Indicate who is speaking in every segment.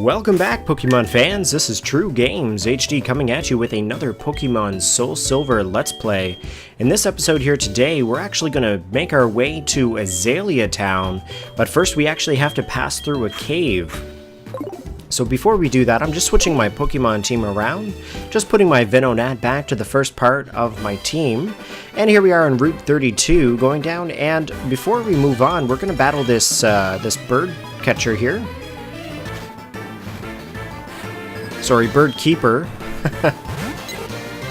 Speaker 1: Welcome back, Pokemon fans. This is TrueGaimzHD coming at you with another Pokemon Soul Silver Let's Play. In this episode here today, we're actually going to make our way to Azalea Town, but first we actually have to pass through a cave. So before we do that, I'm just switching my Pokemon team around, just putting my Venonat back to the first part of my team, and here we are on Route 32 going down, and before we move on, we're going to battle this bird catcher here. Sorry, bird keeper.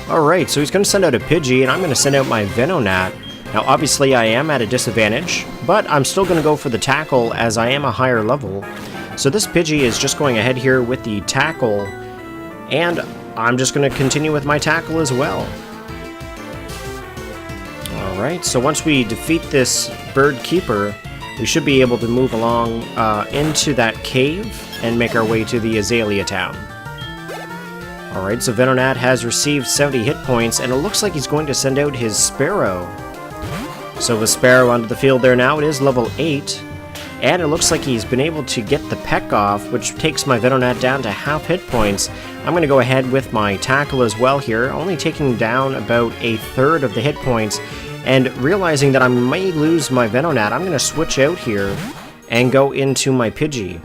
Speaker 1: Alright, so he's going to send out a Pidgey, and I'm going to send out my Venonat. Now, obviously, I am at a disadvantage, but I'm still going to go for the tackle as I am a higher level. So this Pidgey is just going ahead here with the tackle, and I'm just going to continue with my tackle as well. Alright, so once we defeat this bird keeper, we should be able to move along into that cave and make our way to the Azalea Town. Alright, so Venonat has received 70 hit points, and it looks like he's going to send out his Sparrow. So with Sparrow onto the field there now, it is level 8, and it looks like he's been able to get the Peck off, which takes my Venonat down to half hit points. I'm going to go ahead with my Tackle as well here, only taking down about a third of the hit points, and realizing that I may lose my Venonat, I'm going to switch out here and go into my Pidgey.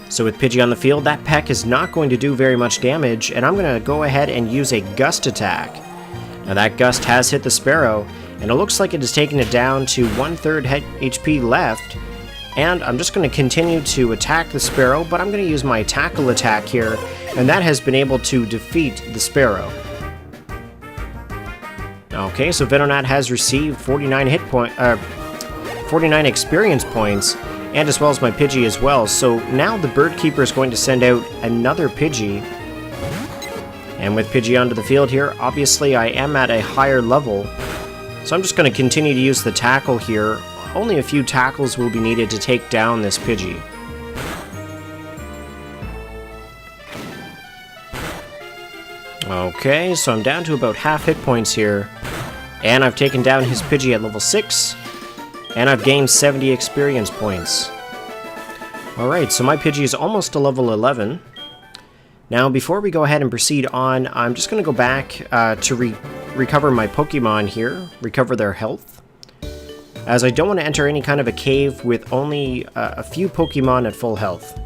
Speaker 1: So with Pidgey on the field, that Peck is not going to do very much damage, and I'm going to go ahead and use a Gust attack. Now that Gust has hit the Sparrow, and it looks like it has taken it down to 1/3 HP left, and I'm just going to continue to attack the Sparrow, but I'm going to use my Tackle attack here, and that has been able to defeat the Sparrow. Okay, so Venonat has received 49 experience points, and as well as my Pidgey as well. So now the Bird Keeper is going to send out another Pidgey. And with Pidgey onto the field here, obviously I am at a higher level. So I'm just going to continue to use the Tackle here. Only a few tackles will be needed to take down this Pidgey. Okay, so I'm down to about half hit points here. And I've taken down his Pidgey at level 6. And I've gained 70 experience points. Alright, so my Pidgey is almost to level 11. Now, before we go ahead and proceed on, I'm just going to go back to recover my Pokemon here, recover their health, as I don't want to enter any kind of a cave with only a few Pokemon at full health.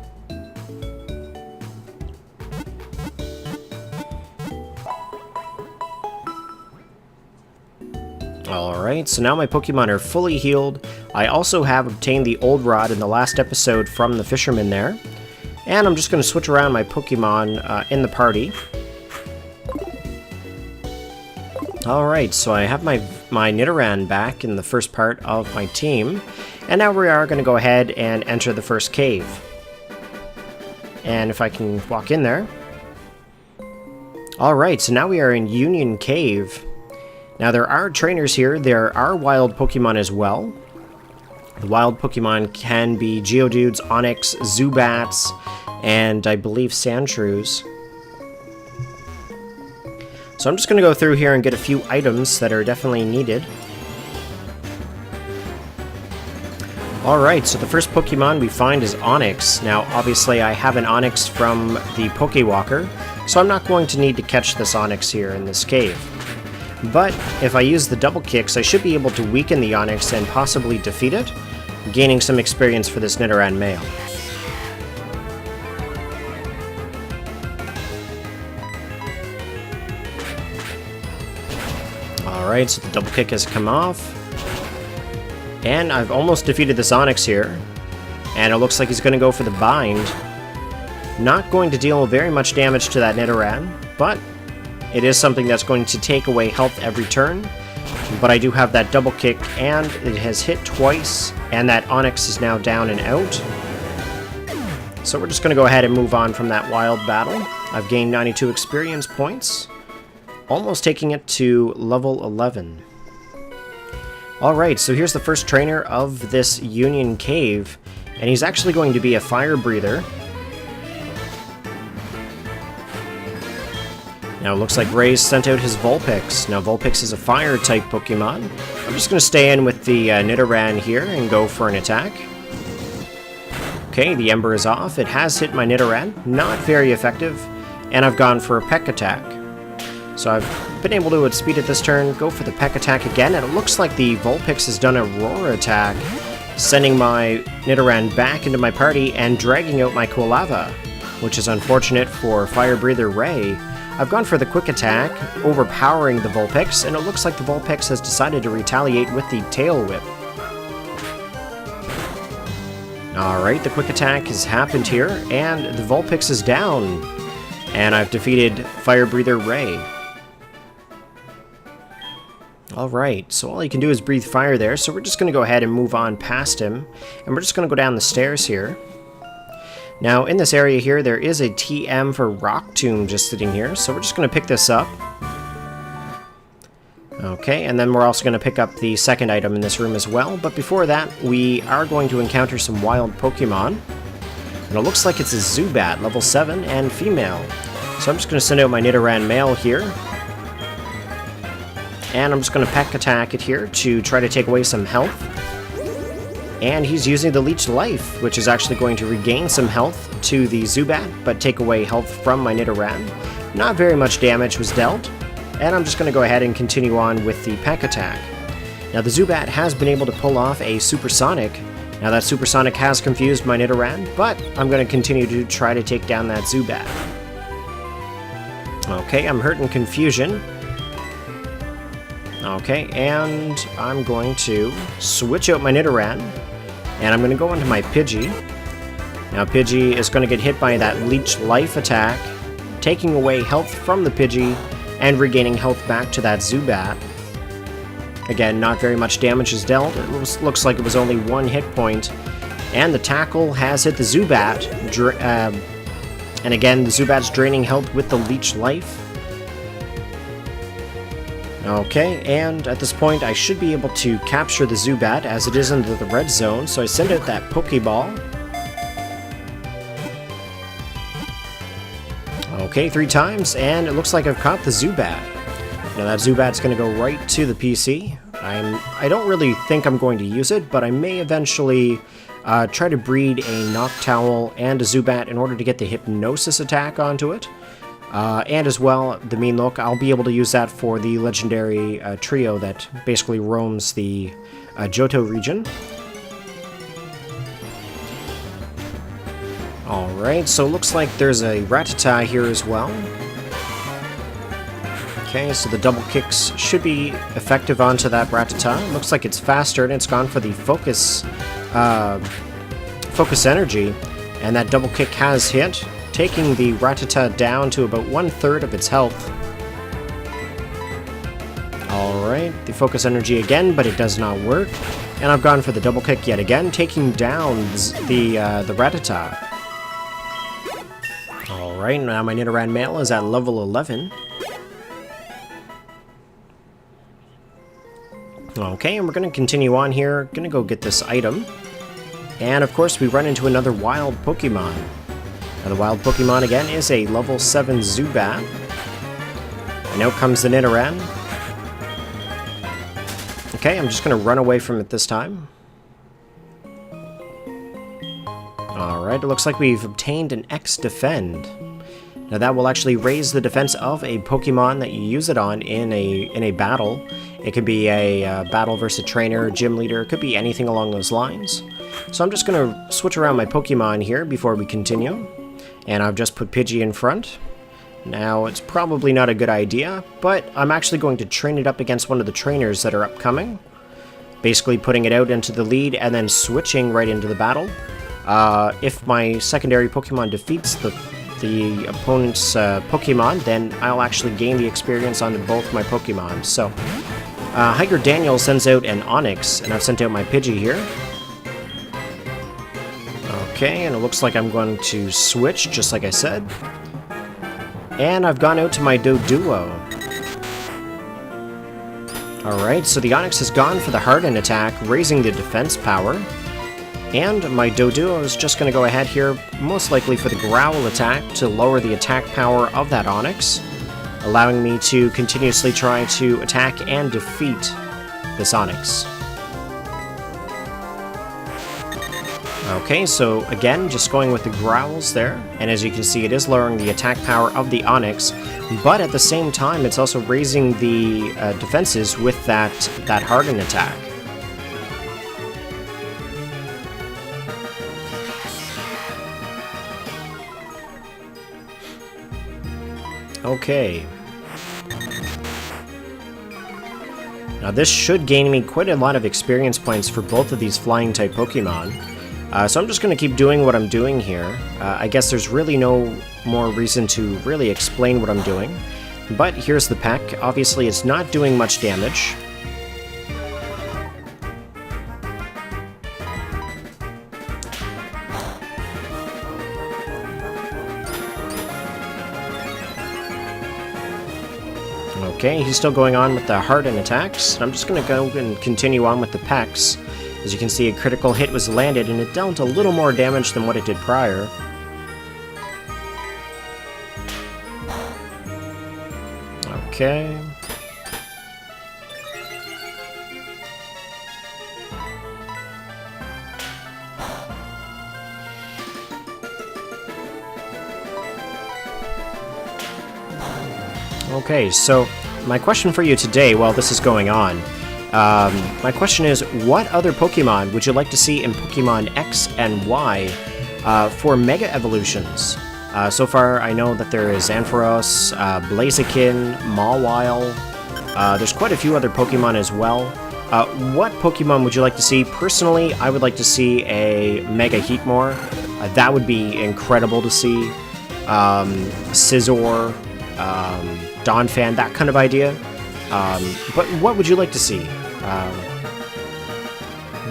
Speaker 1: Alright, so now my Pokemon are fully healed. I also have obtained the Old Rod in the last episode from the fisherman there. And I'm just going to switch around my Pokemon in the party. Alright, so I have my Nidoran back in the first part of my team. And now we are going to go ahead and enter the first cave. And if I can walk in there. Alright, so now we are in Union Cave. Now there are trainers here, there are wild Pokemon as well. The wild Pokemon can be Geodudes, Onix, Zubats, and I believe Sandshrews. So I'm just going to go through here and get a few items that are definitely needed. Alright, so the first Pokemon we find is Onix. Now obviously I have an Onix from the Pokewalker, so I'm not going to need to catch this Onix here in this cave. But if I use the double kicks, I should be able to weaken the Onix and possibly defeat it, gaining some experience for this Nidoran male. Alright, so the double kick has come off. And I've almost defeated this Onix here. And it looks like he's going to go for the bind. Not going to deal very much damage to that Nidoran, but it is something that's going to take away health every turn, but I do have that double kick, and it has hit twice, and that Onix is now down and out. So we're just going to go ahead and move on from that wild battle. I've gained 92 experience points, almost taking it to level 11. Alright, so here's the first trainer of this Union Cave, and he's actually going to be a fire breather. Now it looks like Ray's sent out his Vulpix. Now Vulpix is a fire-type Pokemon. I'm just going to stay in with the Nidoran here and go for an attack. Okay, Okay, the Ember is off. It has hit my Nidoran. Not very effective. And I've gone for a Peck Attack. So I've been able to outspeed it this turn, go for the Peck Attack again, and it looks like the Vulpix has done a Roar Attack, sending my Nidoran back into my party and dragging out my Quilava, which is unfortunate for Fire Breather Ray. I've gone for the Quick Attack, overpowering the Vulpix, and it looks like the Vulpix has decided to retaliate with the Tail Whip. Alright, the Quick Attack has happened here, and the Vulpix is down. And I've defeated Fire Breather Ray. Alright, so all he can do is breathe fire there, so we're just going to go ahead and move on past him. And we're just going to go down the stairs here. Now, in this area here, there is a TM for Rock Tomb just sitting here, so we're just going to pick this up. Okay, and then we're also going to pick up the second item in this room as well, but before that, we are going to encounter some wild Pokemon. And it looks like it's a Zubat, level 7, and female. So I'm just going to send out my Nidoran male here. And I'm just going to Peck Attack it here to try to take away some health. And he's using the Leech Life, which is actually going to regain some health to the Zubat, but take away health from my Nidoran. Not very much damage was dealt. And I'm just going to go ahead and continue on with the Peck Attack. Now the Zubat has been able to pull off a Supersonic. Now that Supersonic has confused my Nidoran, but I'm going to continue to try to take down that Zubat. Okay, I'm hurt in Confusion. Okay, and I'm going to switch out my Nidoran, and I'm going to go into my Pidgey. Now Pidgey is going to get hit by that Leech Life attack, taking away health from the Pidgey, and regaining health back to that Zubat. Again, not very much damage is dealt. It looks like it was only one hit point, and the Tackle has hit the Zubat, and again, the Zubat's draining health with the Leech Life. Okay, and at this point I should be able to capture the Zubat as it is into the red zone, so I send out that Pokeball. Okay, 3 times, and it looks like I've caught the Zubat. Now that Zubat's going to go right to the PC. I don't really think I'm going to use it, but I may eventually try to breed a Noctowl and a Zubat in order to get the Hypnosis attack onto it. And as well, the Mean Look, I'll be able to use that for the legendary trio that basically roams the Johto region. Alright, so it looks like there's a Rattata here as well. Okay, so the double kicks should be effective onto that Rattata. Looks like it's faster, and it's gone for the Focus Energy, and that double kick has hit, taking the Rattata down to about 1/3 of its health. Alright, the Focus Energy again, but it does not work. And I've gone for the double kick yet again, taking down the Rattata. Alright, now my Nidoran male is at level 11. Okay, and we're going to continue on here. Going to go get this item. And of course, we run into another wild Pokemon. Now the wild Pokemon again is a level 7 Zubat. And out comes the Nidoran. Okay, I'm just going to run away from it this time. Alright, it looks like we've obtained an X Defend. Now that will actually raise the defense of a Pokemon that you use it on in a battle. It could be a battle versus a trainer, gym leader, it could be anything along those lines. So I'm just going to switch around my Pokemon here before we continue. And I've just put Pidgey in front. Now, it's probably not a good idea, but I'm actually going to train it up against one of the trainers that are upcoming. Basically putting it out into the lead and then switching right into the battle. If my secondary Pokemon defeats the opponent's Pokemon, then I'll actually gain the experience on both my Pokemon. So, Hiker Daniel sends out an Onix, and I've sent out my Pidgey here. Okay, and it looks like I'm going to switch, just like I said. And I've gone out to my Doduo. Alright, so the Onix has gone for the Harden attack, raising the defense power. And my Doduo is just going to go ahead here, most likely for the Growl attack, to lower the attack power of that Onix, allowing me to continuously try to attack and defeat this Onix. Okay, so again, just going with the growls there, and as you can see, it is lowering the attack power of the Onyx, but at the same time, it's also raising the defenses with that Harden attack. Okay. Now this should gain me quite a lot of experience points for both of these flying-type Pokemon. So I'm just going to keep doing what I'm doing here. I guess there's really no more reason to really explain what I'm doing. But here's the peck. Obviously it's not doing much damage. Okay, he's still going on with the Harden attacks. I'm just going to go and continue on with the pecks. As you can see, a critical hit was landed, and it dealt a little more damage than what it did prior. Okay. Okay, so my question for you today, while this is going on, my question is, what other Pokemon would you like to see in Pokemon X and Y for Mega Evolutions? So far, I know that there is Ampharos, Blaziken, Mawile. There's quite a few other Pokemon as well. What Pokemon would you like to see? Personally, I would like to see a Mega Heatmor. That would be incredible to see. Scizor, Donphan, that kind of idea. But what would you like to see?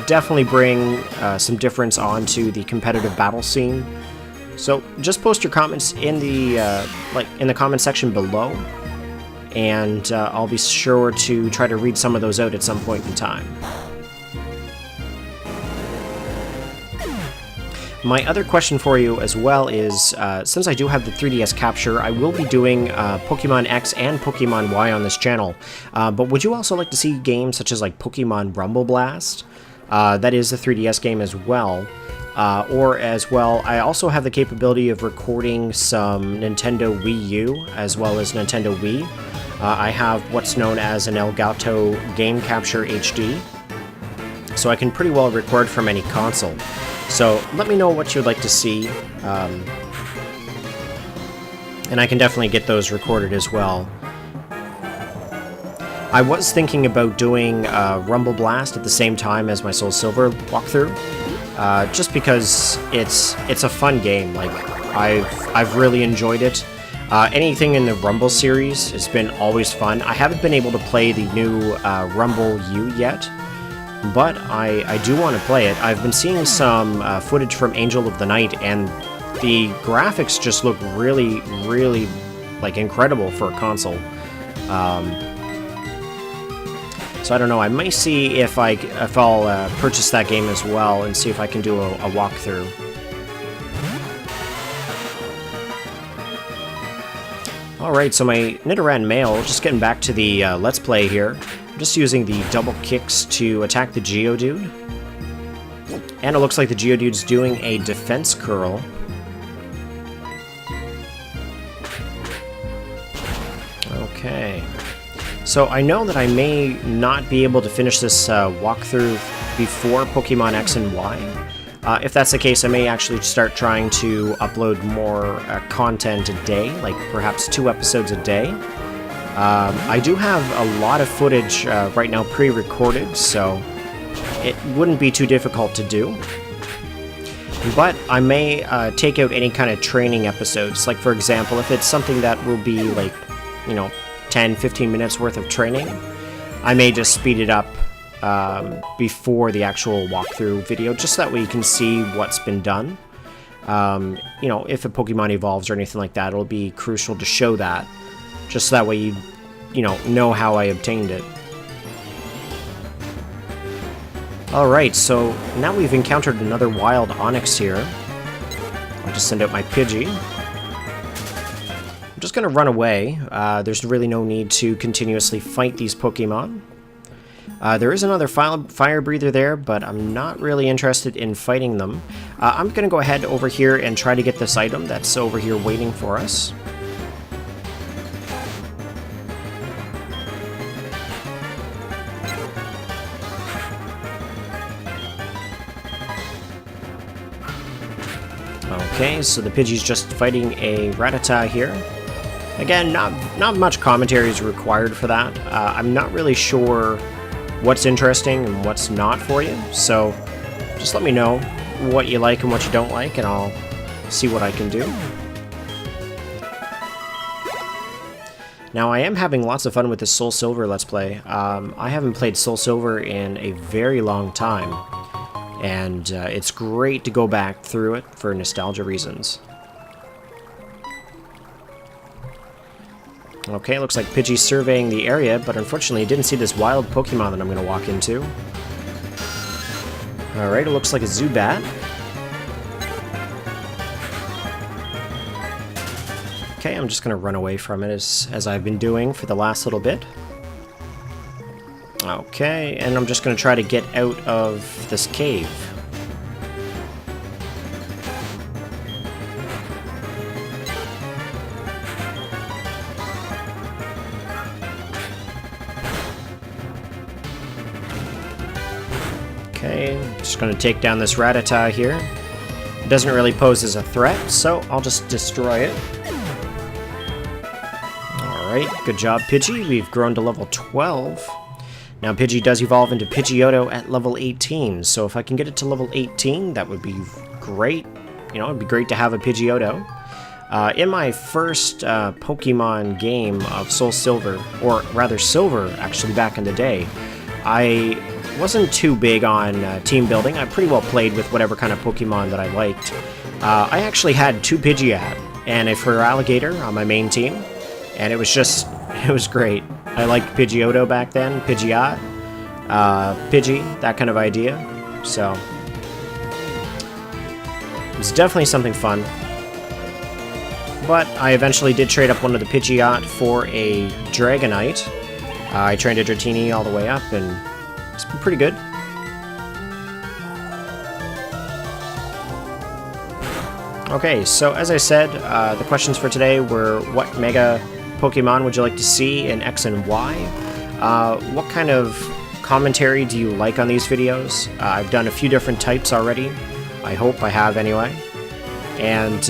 Speaker 1: Definitely bring some difference onto the competitive battle scene. So just post your comments in the in the comment section below, and I'll be sure to try to read some of those out at some point in time. My other question for you as well is, since I do have the 3DS capture, I will be doing Pokemon X and Pokemon Y on this channel. But would you also like to see games such as like Pokemon Rumble Blast? That is a 3DS game as well. Or as well, I also have the capability of recording some Nintendo Wii U as well as Nintendo Wii. I have what's known as an Elgato Game Capture HD, so I can pretty well record from any console. So let me know what you'd like to see, and I can definitely get those recorded as well. I was thinking about doing Rumble Blast at the same time as my Soul Silver walkthrough, just because it's a fun game. Like I've really enjoyed it. Anything in the Rumble series has been always fun. I haven't been able to play the new Rumble U yet, but I do want to play it. I've been seeing some footage from Angel of the Night, and the graphics just look really, really like incredible for a console. So I don't know. I might see if I'll purchase that game as well and see if I can do a walkthrough. All right, so my Nidoran male. Just getting back to the Let's Play here. Just using the double kicks to attack the Geodude. And it looks like the Geodude's doing a defense curl. Okay. So I know that I may not be able to finish this walkthrough before Pokemon X and Y. If that's the case, I may actually start trying to upload more content a day, like perhaps 2 episodes a day. I do have a lot of footage right now pre-recorded, so it wouldn't be too difficult to do. But I may take out any kind of training episodes. Like, for example, if it's something that will be like, 10-15 minutes worth of training, I may just speed it up before the actual walkthrough video, just that way you can see what's been done. If a Pokemon evolves or anything like that, it'll be crucial to show that. Just that way you know how I obtained it. Alright, so now we've encountered another wild Onix here. I'll just send out my Pidgey. I'm just going to run away. There's really no need to continuously fight these Pokemon. There is another fire breather there, but I'm not really interested in fighting them. I'm going to go ahead over here and try to get this item that's over here waiting for us. Okay, so the Pidgey's just fighting a Rattata here. Again, not much commentary is required for that. I'm not really sure what's interesting and what's not for you, so just let me know what you like and what you don't like, and I'll see what I can do. Now, I am having lots of fun with this Soul Silver Let's Play. I haven't played Soul Silver in a very long time, and it's great to go back through it for nostalgia reasons. Okay, looks like Pidgey's surveying the area, but unfortunately didn't see this wild Pokemon that I'm going to walk into. Alright, it looks like a Zubat. Okay, I'm just going to run away from it as I've been doing for the last little bit. Okay, and I'm just going to try to get out of this cave. Okay, just going to take down this Rattata here. It doesn't really pose as a threat, so I'll just destroy it. Alright, good job, Pidgey. We've grown to level 12. Now, Pidgey does evolve into Pidgeotto at level 18, so if I can get it to level 18, that would be great. You know, it'd be great to have a Pidgeotto. In my first Pokemon game of Soul Silver, or rather Silver, actually, back in the day, I wasn't too big on team building. I pretty well played with whatever kind of Pokemon that I liked. I actually had 2 Pidgeot and a Feraligatr on my main team, and it was great. I liked Pidgeotto back then, Pidgeot, Pidgey, that kind of idea. So, it was definitely something fun. But I eventually did trade up one of the Pidgeot for a Dragonite. I trained a Dratini all the way up, and it's been pretty good. Okay, so as I said, the questions for today were what Mega Pokemon would you like to see in X and Y? What kind of commentary do you like on these videos? I've done a few different types already. I hope I have anyway. And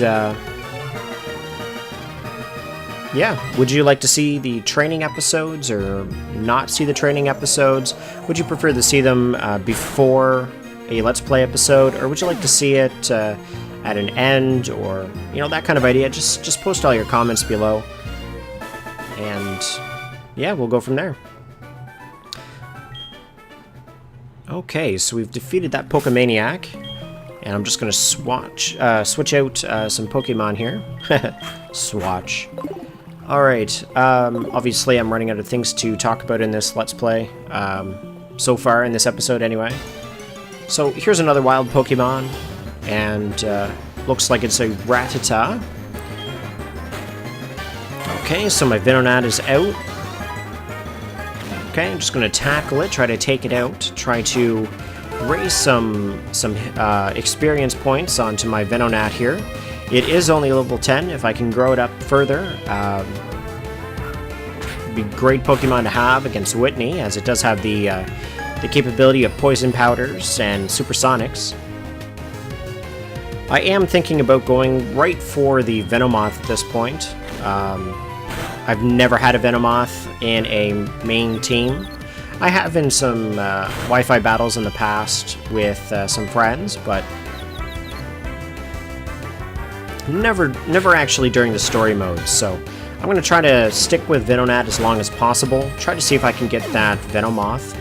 Speaker 1: yeah, would you like to see the training episodes or not see the training episodes? Would you prefer to see them before a Let's Play episode, or would you like to see it at an end, or, you know, that kind of idea? Just post all your comments below. And yeah, we'll go from there. Okay, so we've defeated that Pokemaniac, and I'm just going to switch out some Pokemon here. Swatch. Alright, obviously I'm running out of things to talk about in this Let's Play, so far in this episode anyway. So here's another wild Pokemon, and looks like it's a Rattata. Okay, so my Venonat is out. Okay, I'm just going to tackle it, try to take it out, try to raise some experience points onto my Venonat here. It is only level 10. If I can grow it up further, it'd be a great Pokemon to have against Whitney, as it does have the capability of Poison Powders and Supersonics. I am thinking about going right for the Venomoth at this point. I've never had a Venomoth in a main team. I have in some Wi-Fi battles in the past with some friends, but never actually during the story mode. So I'm going to try to stick with Venonat as long as possible. Try to see if I can get that Venomoth.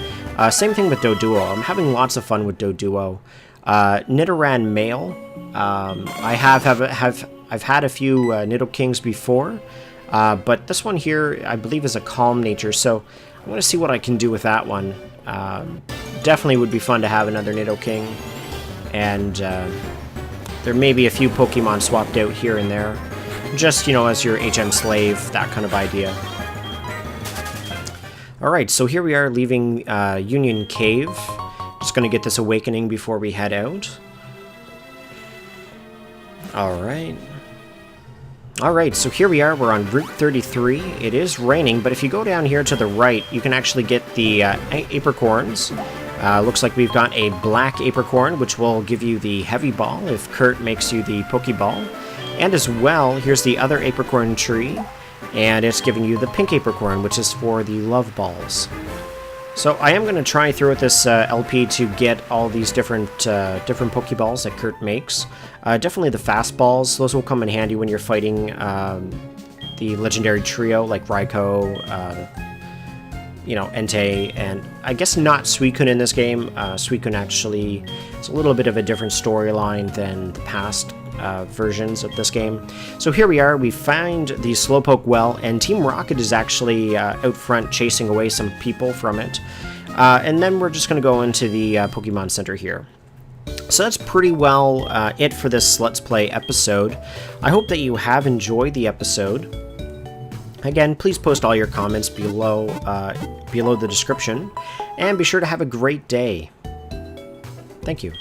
Speaker 1: Same thing with Doduo. I'm having lots of fun with Doduo. Nidoran male. I've had a few Nidokings before, but this one here I believe is a calm nature. So I'm going to see what I can do with that one. Definitely would be fun to have another Nidoking, and there may be a few Pokemon swapped out here and there. Just, you know, as your HM slave, that kind of idea. Alright, so here we are leaving Union Cave. Just gonna get this awakening before we head out. Alright, so here we are, we're on Route 33. It is raining, but if you go down here to the right, you can actually get the apricorns. Looks like we've got a black apricorn, which will give you the heavy ball if Kurt makes you the Pokeball. And as well, here's the other apricorn tree, and it's giving you the pink apricorn, which is for the love balls. So I am going to try through with this LP to get all these different Pokeballs that Kurt makes. Definitely the fast balls, those will come in handy when you're fighting the legendary trio like Raikou, Entei, and I guess not Suicune in this game. Suicune actually, it's a little bit of a different storyline than the past versions of this game. So here we are, we find the Slowpoke well, and Team Rocket is actually out front chasing away some people from it. And then we're just going to go into the Pokemon Center here. So that's pretty well it for this Let's Play episode. I hope that you have enjoyed the episode. Again, please post all your comments below the description, and be sure to have a great day. Thank you.